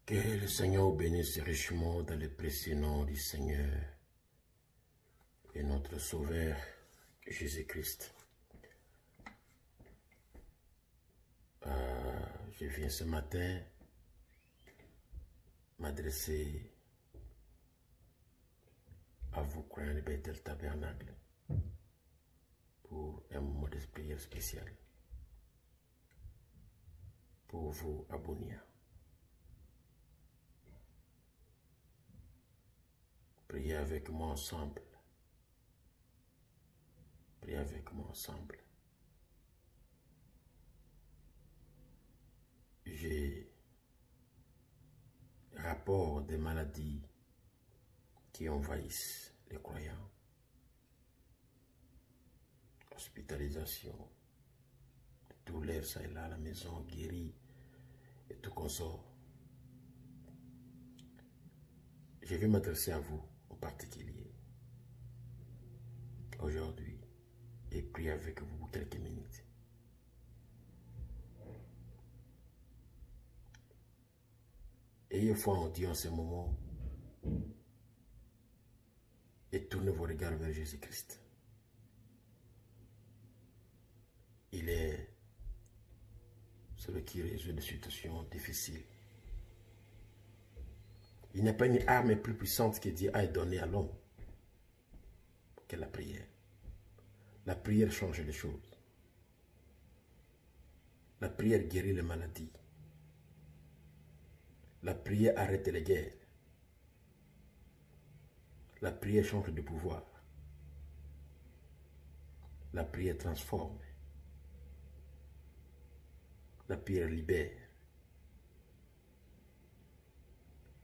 Que le Seigneur vous bénisse richement dans le précieux nom du Seigneur et notre Sauveur Jésus-Christ. Je viens ce matin m'adresser à vous, croyants de Bethel Tabernacle, pour un moment de prière spécial, pour vous abonner. Priez avec moi ensemble. Priez avec moi ensemble. J'ai rapport des maladies qui envahissent les croyants. Hospitalisation, douleur, ça et là, à la maison, guérie et tout consort. Je vais m'adresser à vous en particulier aujourd'hui et prier avec vous pour quelques minutes. Ayez foi en Dieu en ce moment et tournez vos regards vers Jésus-Christ. Il est celui qui résout des situations difficiles. Il n'y a pas une arme plus puissante que Dieu a donnée à l'homme que la prière. La prière change les choses. La prière guérit les maladies. La prière arrête les guerres. La prière change de pouvoir. La prière transforme. La prière libère.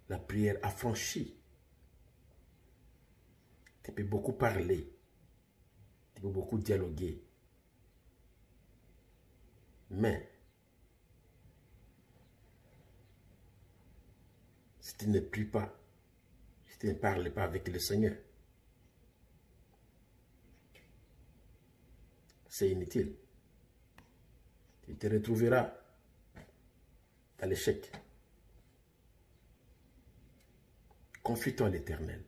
La prière affranchit. Tu peux beaucoup parler. Tu peux beaucoup dialoguer. Mais, si tu ne pries pas, si tu ne parles pas avec le Seigneur, c'est inutile. Tu te retrouveras à l'échec. Confie-toi à l'Éternel.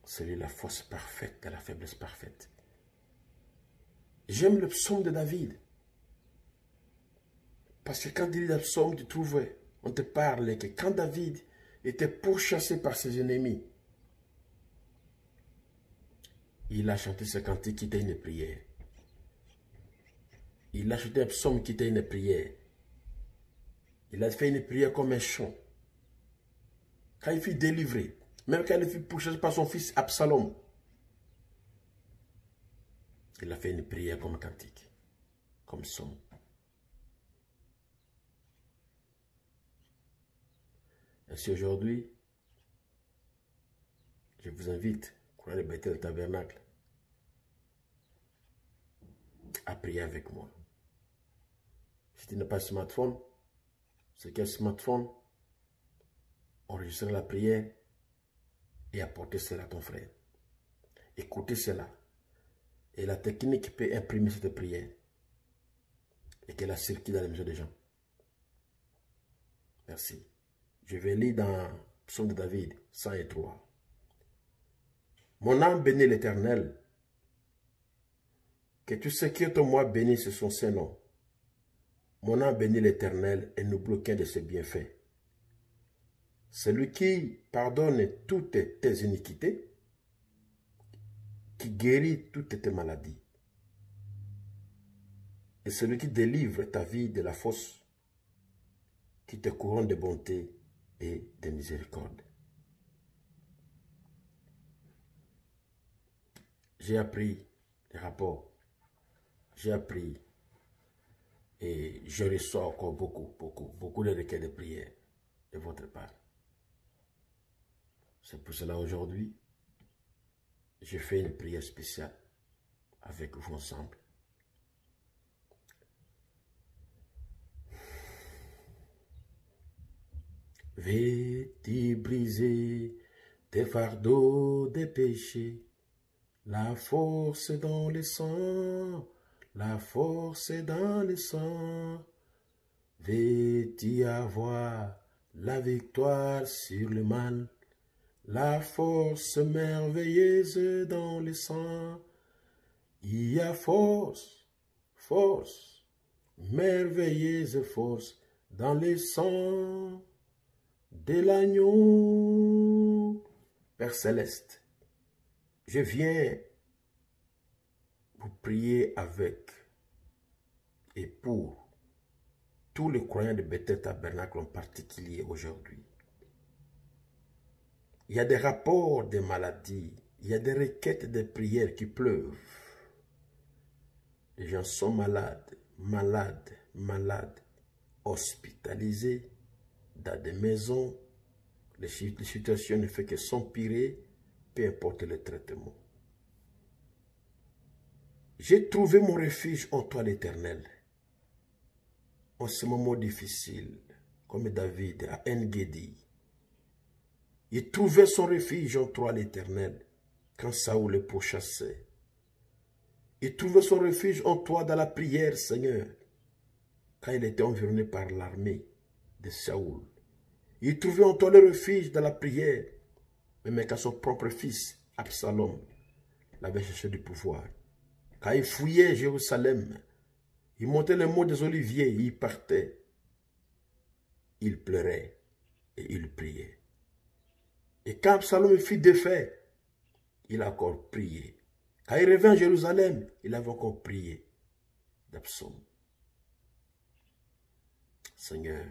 C'est lui la force parfaite et la faiblesse parfaite. J'aime le psaume de David. Parce que quand il lit le psaume, tu trouves, on te parle que quand David était pourchassé par ses ennemis, il a chanté ce cantique qui était une prière. Il a chanté un psaume qui était une prière. Il a fait une prière comme un chant. Quand il fut délivré, même quand il fut pourchassé par son fils Absalom, il a fait une prière comme cantique, comme psaume. Ainsi aujourd'hui, je vous invite, croyez le Bethel Tabernacle, à prier avec moi. Si tu n'as pas de smartphone, c'est quel smartphone, enregistrer la prière et apporter cela à ton frère. Écoutez cela. Et la technique peut imprimer cette prière et qu'elle la circule dans les maisons des gens. Merci. Je vais lire dans Psaume de David 103. Mon âme bénit l'Éternel. Que tout ce qui est en moi bénisse son Saint-Nom. Mon âme bénit l'Éternel et n'oublie aucun de ses bienfaits. Celui qui pardonne toutes tes iniquités, qui guérit toutes tes maladies, et celui qui délivre ta vie de la fosse, qui te couronne de bonté et de miséricorde. J'ai appris les rapports, j'ai appris et je reçois encore beaucoup de requêtes de prière de votre part. C'est pour cela aujourd'hui, je fais une prière spéciale avec vous ensemble. Vais-tu briser tes fardeaux des péchés, la force dans le sang, la force dans le sang. Vais-tu avoir la victoire sur le mal, la force merveilleuse dans le sang? Il y a force, force, merveilleuse force dans le sang de l'agneau. Père Céleste, je viens vous prier avec et pour tous les croyants de Bethel Tabernacle en particulier aujourd'hui. Il y a des rapports de maladies, il y a des requêtes de prières qui pleuvent. Les gens sont malades, malades, malades, hospitalisés dans des maisons. Les situations ne font que s'empirer, peu importe le traitement. J'ai trouvé mon refuge en toi, l'Éternel. En ce moment difficile, comme David à En-Gedi. Il trouvait son refuge en toi, l'Éternel, quand Saoul le pourchassait. Il trouvait son refuge en toi dans la prière, Seigneur, quand il était environné par l'armée de Saoul. Il trouvait en toi le refuge dans la prière, même quand son propre fils, Absalom, l'avait cherché du pouvoir. Quand il fouillait Jérusalem, il montait le mont des Oliviers, il partait. Il pleurait et il priait. Et quand Absalom fut défait, il a encore prié. Quand il revint à Jérusalem, il avait encore prié d'Absalom. Seigneur,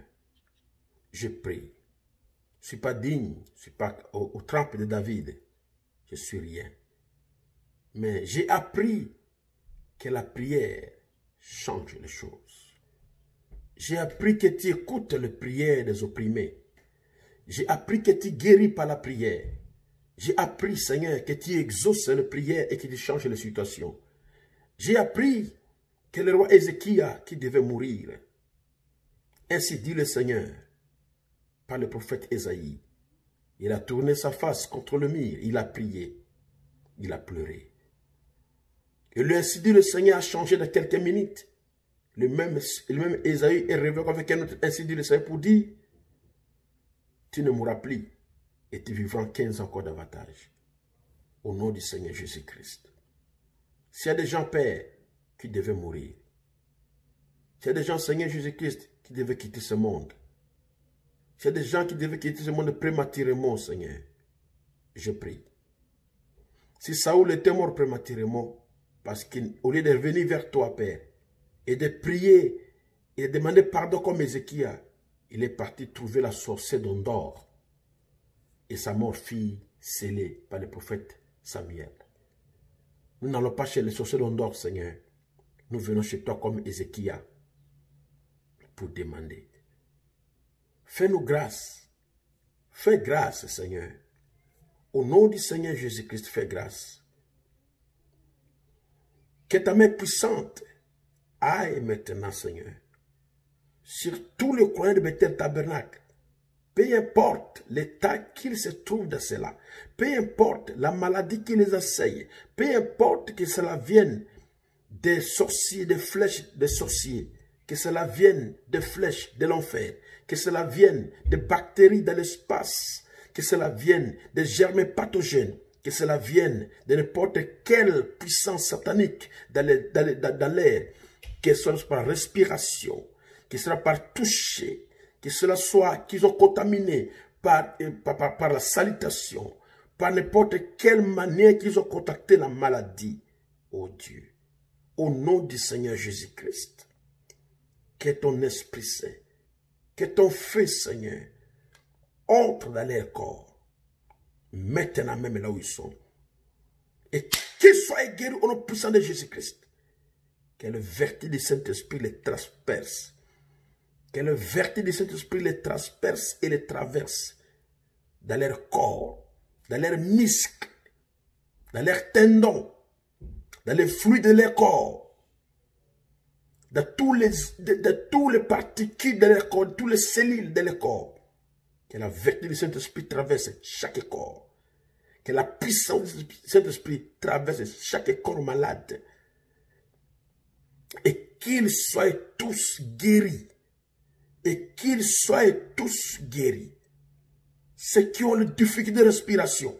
je prie. Je ne suis pas digne, je ne suis pas au trempe de David. Je ne suis rien. Mais j'ai appris que la prière change les choses. J'ai appris que tu écoutes les prières des opprimés. J'ai appris que tu guéris par la prière. J'ai appris, Seigneur, que tu exauces les prières et que tu changes les situations. J'ai appris que le roi Ézéchias qui devait mourir. Ainsi dit le Seigneur par le prophète Ésaïe. Il a tourné sa face contre le mur, il a prié, il a pleuré. Et lui ainsi dit le Seigneur a changé de quelques minutes. Le même Ésaïe est revenu avec un autre ainsi dit le Seigneur pour dire, tu ne mourras plus et tu vivras 15 ans encore davantage. Au nom du Seigneur Jésus-Christ. S'il y a des gens, Père, qui devaient mourir, s'il y a des gens, Seigneur Jésus-Christ, qui devaient quitter ce monde, s'il y a des gens qui devaient quitter ce monde prématurément, Seigneur, je prie. Si Saoul était mort prématurément, parce qu'au lieu de revenir vers toi, Père, et de prier et de demander pardon comme Ézéchias, il est parti trouver la sorcière d'Endor. Et sa mort fut scellée par le prophète Samuel. Nous n'allons pas chez les sorciers d'Endor, Seigneur. Nous venons chez toi comme Ézéchias pour demander. Fais-nous grâce. Fais grâce, Seigneur. Au nom du Seigneur Jésus-Christ, fais grâce. Que ta main puissante aille maintenant, Seigneur, sur tous les coins de Bethel Tabernacle. Peu importe l'état qu'ils se trouvent dans cela, peu importe la maladie qui les assaille, peu importe que cela vienne des sorciers, des flèches des sorciers, que cela vienne des flèches de l'enfer, que cela vienne des bactéries dans l'espace, que cela vienne des germes pathogènes, que cela vienne de n'importe quelle puissance satanique dans l'air, que ce soit par respiration, que ce soit par toucher, que cela soit qu'ils ont contaminé par la salutation, par n'importe quelle manière qu'ils ont contacté la maladie. Oh Dieu, au nom du Seigneur Jésus-Christ, que ton Esprit Saint, que ton feu, Seigneur, entre dans leur corps, maintenant même là où ils sont, et qu'ils soient guéris au nom puissant de Jésus-Christ. Que le vertu du Saint-Esprit les transperce. Que le vertu du Saint-Esprit les transperce et les traverse dans leur corps, dans leurs muscles, dans leurs tendons, dans les fluides de leur corps, dans tous les particules de leur corps, toutes les cellules de leur corps. Que la vertu du Saint-Esprit traverse chaque corps. Que la puissance du Saint-Esprit traverse chaque corps malade. Et qu'ils soient tous guéris. et qu'ils soient tous guéris. Ceux qui ont le difficulté de respiration,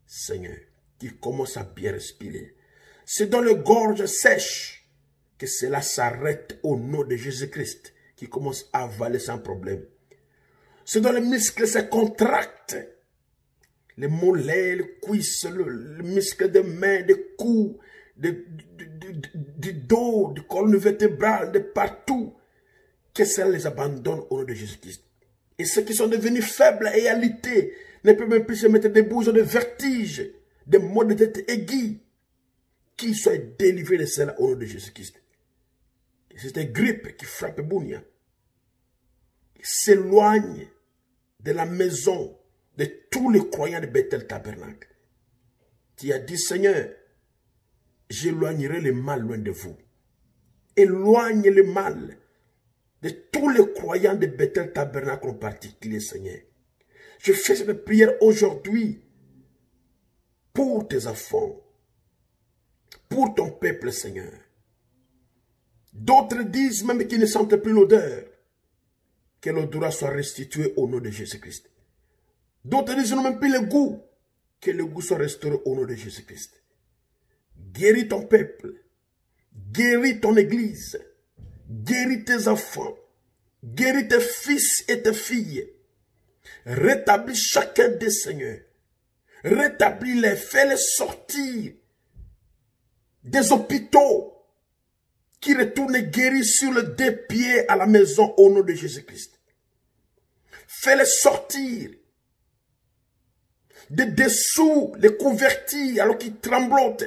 Seigneur, qu'ils commencent à bien respirer. C'est dans les gorges sèches que cela s'arrête au nom de Jésus-Christ, qui commence à avaler sans problème. C'est dans les muscles se contractent, les mollets, les cuisses, le muscle des mains, des coups, du dos, du colonne vertébrale, de partout, que cela les abandonne au nom de Jésus-Christ. Et ceux qui sont devenus faibles et alités ne peuvent même plus se mettre debout, ils ont des vertiges, des maux de tête aiguës, qu'ils soient délivrés de cela au nom de Jésus-Christ. C'est une grippe qui frappe Bounia. S'éloigne de la maison de tous les croyants de Bethel Tabernacle. Tu as dit, Seigneur, j'éloignerai le mal loin de vous. Éloigne le mal de tous les croyants de Bethel Tabernacle en particulier, Seigneur. Je fais cette prière aujourd'hui pour tes enfants, pour ton peuple, Seigneur. D'autres disent même qu'ils ne sentent plus l'odeur, que l'odorat soit restitué au nom de Jésus-Christ. D'autres disent non même plus le goût, que le goût soit restauré au nom de Jésus-Christ. Guéris ton peuple, guéris ton église, guéris tes enfants, guéris tes fils et tes filles. Rétablis chacun des seigneurs. Rétablis-les, fais-les sortir des hôpitaux, qui retournent guéris sur le deux pieds à la maison au nom de Jésus-Christ. Fais-les sortir de dessous, les convertir alors qu'ils tremblotent.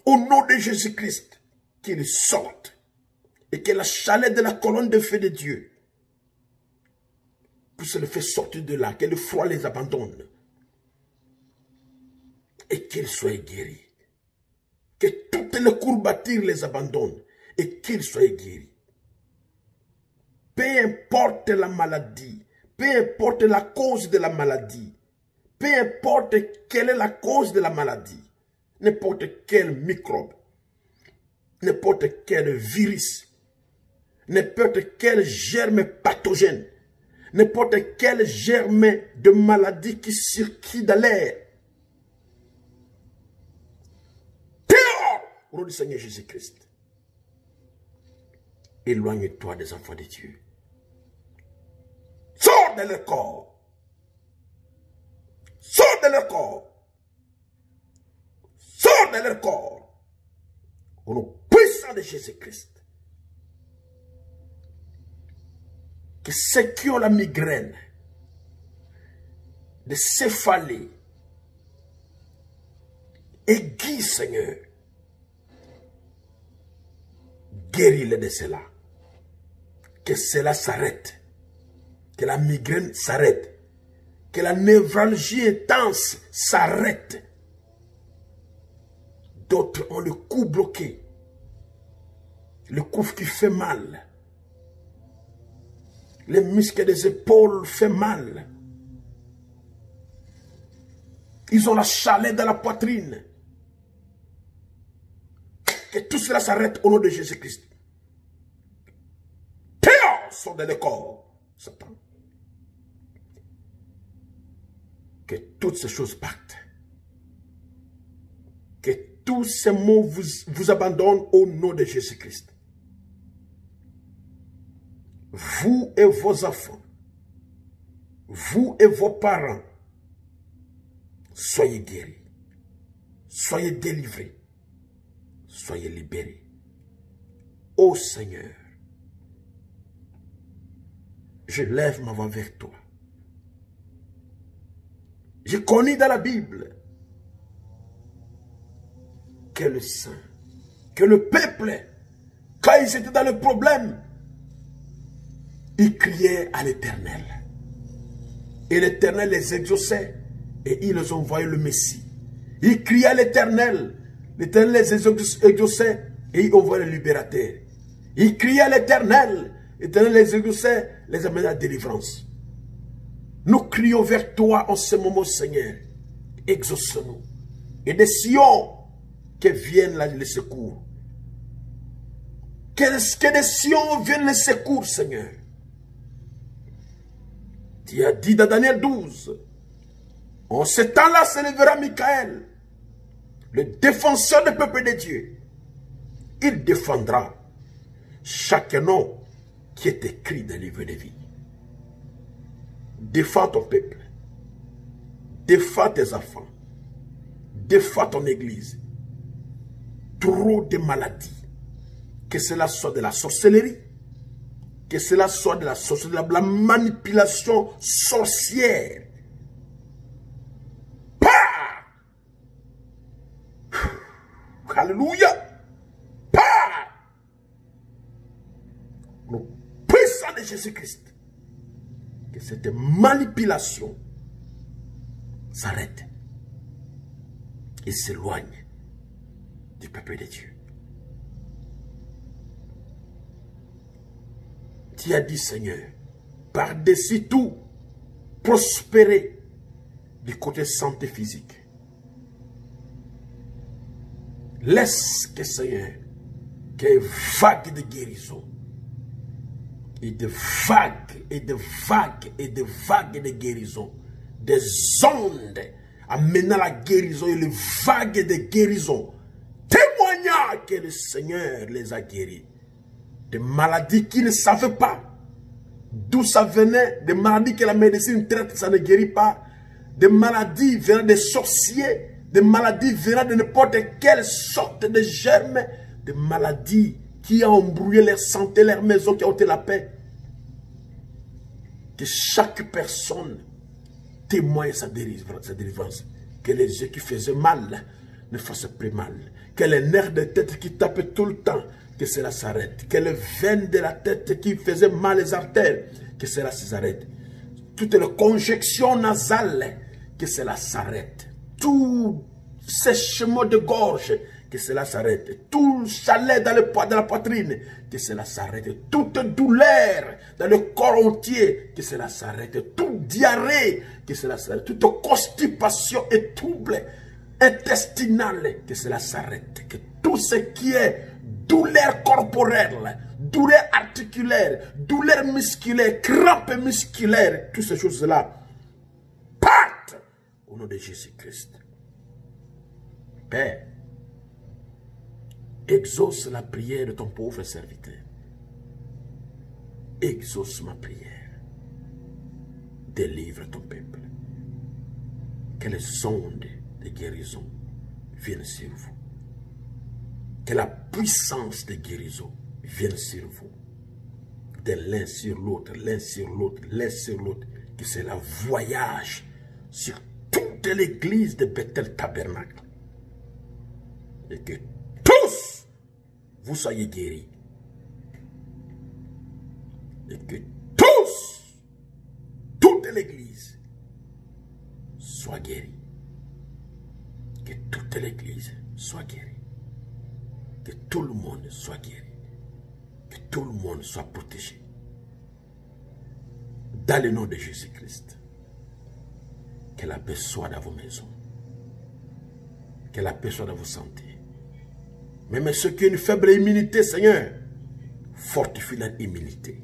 Au nom de Jésus-Christ, qu'ils sortent et que la chaleur de la colonne de feu de Dieu puisse les faire sortir de là, que le froid les abandonne et qu'ils soient guéris. Que toutes les courbatures les abandonnent et qu'ils soient guéris. Peu importe la maladie, peu importe la cause de la maladie, peu importe quelle est la cause de la maladie, n'importe quel microbe, n'importe quel virus, n'importe quel germe pathogène, n'importe quel germe de maladie qui circule dans l'air, au nom du Seigneur Jésus-Christ, éloigne-toi des enfants de Dieu. Sors de leur corps. Sors de leur corps. Sors de leur corps. Au nom puissant de Jésus-Christ. Que ceux qui ont la migraine, de céphalée, aiguë, Seigneur, guéris-les de cela. Que cela s'arrête. Que la migraine s'arrête. Que la névralgie intense s'arrête. D'autres ont le cou bloqué. Le cou qui fait mal. Les muscles des épaules font mal. Ils ont la chaleur dans la poitrine. Que tout cela s'arrête au nom de Jésus-Christ. Théo sort de le corps, Satan. Que toutes ces choses partent. Que tous ces mots vous abandonnent au nom de Jésus-Christ. Vous et vos enfants, vous et vos parents, soyez guéris, soyez délivrés. Soyez libérés. Ô Seigneur, je lève ma voix vers toi. Je connais dans la Bible que le saint, que le peuple, quand ils étaient dans le problème, ils criaient à l'Éternel. Et l'Éternel les exauçait et il les envoyait le Messie. Ils criaient à l'Éternel. L'Éternel les exauçait et il envoyait le libérateur. Il criait à l'Éternel. L'Éternel les exauçait, les amenait à la délivrance. Nous crions vers toi en ce moment, Seigneur. Exauce-nous. Et des sillons que viennent là le secours. Que des sions viennent les secours, Seigneur. Tu as dit dans Daniel 12, en ce temps-là s'élèvera Michael, le défenseur du peuple de Dieu. Il défendra chaque nom qui est écrit dans le livre de vie. Défends ton peuple. Défends tes enfants. Défends ton église. Trop de maladies. Que cela soit de la sorcellerie. Que cela soit de la sorcellerie, de la manipulation sorcière. Pas! Alléluia! Pas! Le puissant de Jésus-Christ. Que cette manipulation s'arrête et s'éloigne du peuple de Dieu. Tu as dit, Seigneur, par-dessus tout, prospérer du côté santé physique. Laisse que, Seigneur, qu'il y ait vagues de guérison. Et de vagues, et de vagues, et de vagues de guérison. Des ondes amenant la guérison et les vagues de guérison. Témoignant que le Seigneur les a guéris. Des maladies qu'ils ne savaient pas d'où ça venait, des maladies que la médecine traite, ça ne guérit pas, des maladies venant des sorciers, des maladies venant de n'importe quelle sorte de germes, des maladies qui ont embrouillé leur santé, leur maison, qui ont ôté la paix. Que chaque personne témoigne sa délivrance. Que les yeux qui faisaient mal ne fassent plus mal. Que les nerfs de tête qui tapent tout le temps, que cela s'arrête. Que les veines de la tête qui faisaient mal, les artères, que cela s'arrête. Toutes les conjections nasales, que cela s'arrête. Tout sèchement de gorge, que cela s'arrête. Tout chalet dans la poitrine, que cela s'arrête. Toute douleur dans le corps entier, que cela s'arrête. Toute diarrhée, que cela s'arrête. Toute constipation et trouble intestinal, que cela s'arrête. Que tout ce qui est douleur corporelle, douleur articulaire, douleur musculaire, crampes musculaires, toutes ces choses-là partent au nom de Jésus-Christ. Père, exauce la prière de ton pauvre serviteur. Exauce ma prière. Délivre ton peuple. Que les ondes de guérison viennent sur vous. Que la puissance de guérison vienne sur vous. De l'un sur l'autre, l'un sur l'autre, l'un sur l'autre. Que cela voyage sur toute l'église de Bethel Tabernacle. Et que tous vous soyez guéris. Et que tous, toute l'église soit guérie. Que toute l'église soit guérie. Que tout le monde soit guéri. Que tout le monde soit protégé. Dans le nom de Jésus-Christ. Que la paix soit dans vos maisons. Que la paix soit dans vos santé. Même ceux qui ont une faible immunité, Seigneur, fortifie leur immunité.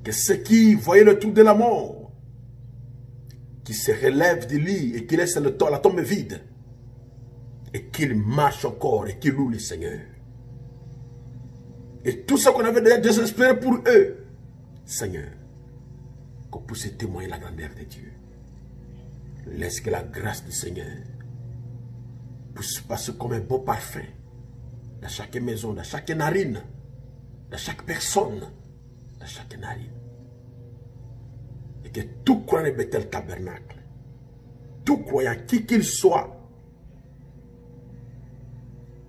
Que ceux qui voyaient le trou de la mort, qui se relèvent du lit et qui laissent la tombe vide, et qu'ils marchent encore et qu'ils louent le Seigneur. Et tout ce qu'on avait déjà désespéré pour eux, Seigneur, qu'on puisse témoigner la grandeur de Dieu. Laisse que la grâce du Seigneur puisse passer comme un beau parfum dans chaque maison, dans chaque narine, dans chaque personne, dans chaque narine. Et que tout croyant Bethel Tabernacle, tout croyant, qui qu'il soit,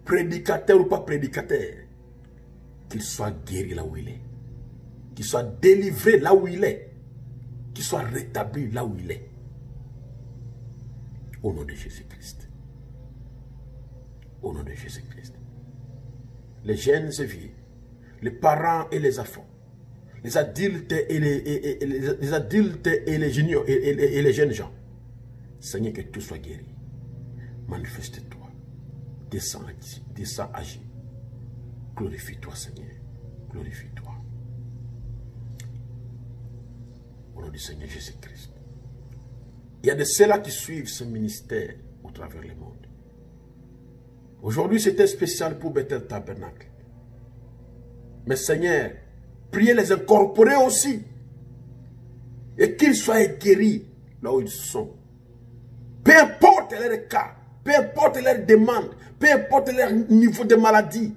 prédicateur ou pas prédicateur, qu'il soit guéri là où il est, qu'il soit délivré là où il est, qu'il soit rétabli là où il est. Au nom de Jésus-Christ. Au nom de Jésus-Christ. Les jeunes et vieux, les parents et les enfants, les adultes et les adultes et les juniors et les jeunes gens. Seigneur, que tout soit guéri. Manifeste-toi. Descends, agis. Glorifie-toi, Seigneur. Glorifie-toi. Au nom du Seigneur Jésus-Christ. Il y a de ceux-là qui suivent ce ministère au travers le monde. Aujourd'hui, c'était spécial pour Bethel Tabernacle. Mais Seigneur, priez les incorporer aussi. Et qu'ils soient guéris là où ils sont. Peu importe leur cas, peu importe leur demande, peu importe leur niveau de maladie,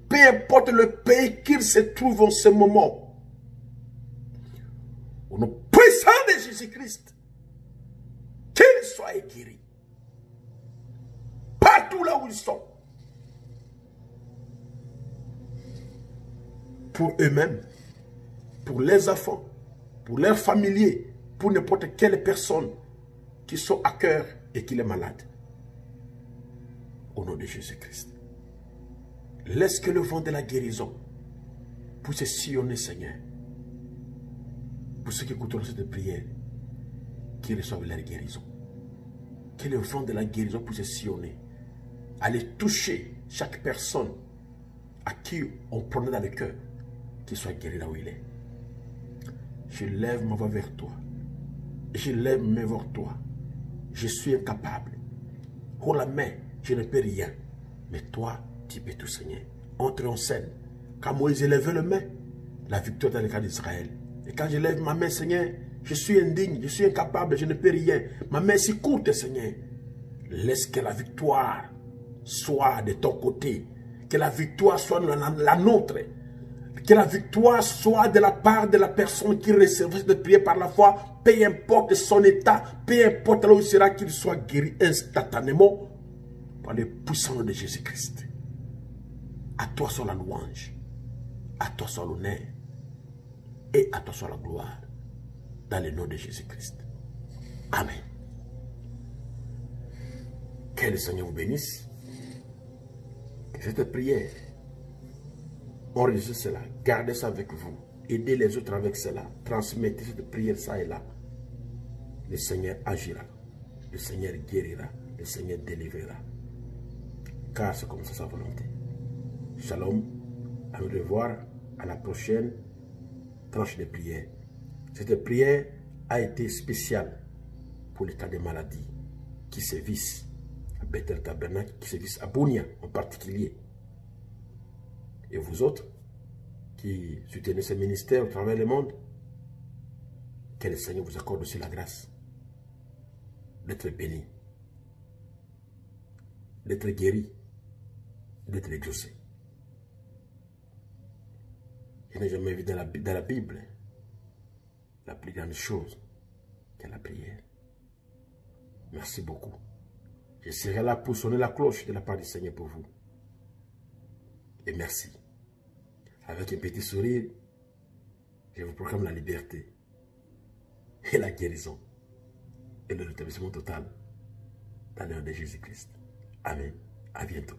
peu importe le pays qu'ils se trouvent en ce moment. Au nom puissant de Jésus-Christ, qu'ils soient guéris. Partout là où ils sont. Pour eux-mêmes, pour leurs enfants, pour leurs familiers, pour n'importe quelle personne qui sont à cœur et qui est malade. Au nom de Jésus-Christ. Laisse que le vent de la guérison puisse sillonner, Seigneur. Pour ceux qui écouteront cette prière, qui reçoivent leur guérison. Que le vent de la guérison puisse sillonner. Aller toucher chaque personne à qui on prenait dans le cœur, qu'il soit guéri là où il est. Je lève ma voix vers toi. Je lève mes mains vers toi. Je suis incapable. Oh la main, je ne peux rien. Mais toi, tu peux tout, Seigneur. Entre en scène. Quand Moïse levait la main, la victoire dans le cas d'Israël. Et quand je lève ma main, Seigneur, je suis indigne, je suis incapable, je ne peux rien. Ma main est si courte, Seigneur. Laisse que la victoire soit de ton côté. Que la victoire soit la nôtre. Que la victoire soit de la part de la personne qui recevra cette prière par la foi. Peu importe son état, peu importe là où il sera, qu'il soit guéri instantanément par le puissant nom de Jésus-Christ. À toi soit la louange, à toi soit l'honneur et à toi soit la gloire dans le nom de Jésus-Christ. Amen. Que le Seigneur vous bénisse. Que cette prière, enregistrez cela, gardez ça avec vous, aidez les autres avec cela, transmettez cette prière ça et là. Le Seigneur agira, le Seigneur guérira, le Seigneur délivrera. Car c'est comme ça sa volonté. Shalom, à nous revoir à la prochaine tranche de prière. Cette prière a été spéciale pour les cas de maladies qui sévissent à Bethel Tabernacle, qui sévissent à Bunia en particulier. Et vous autres qui soutenez ce ministère au travers du monde, que le Seigneur vous accorde aussi la grâce d'être béni, d'être guéri, d'être exaucé. Je n'ai jamais vu dans la Bible la plus grande chose que la prière. Merci beaucoup. Je serai là pour sonner la cloche de la part du Seigneur pour vous. Et merci. Avec un petit sourire, je vous proclame la liberté et la guérison et le rétablissement total dans le nom de Jésus-Christ. Amen. À bientôt.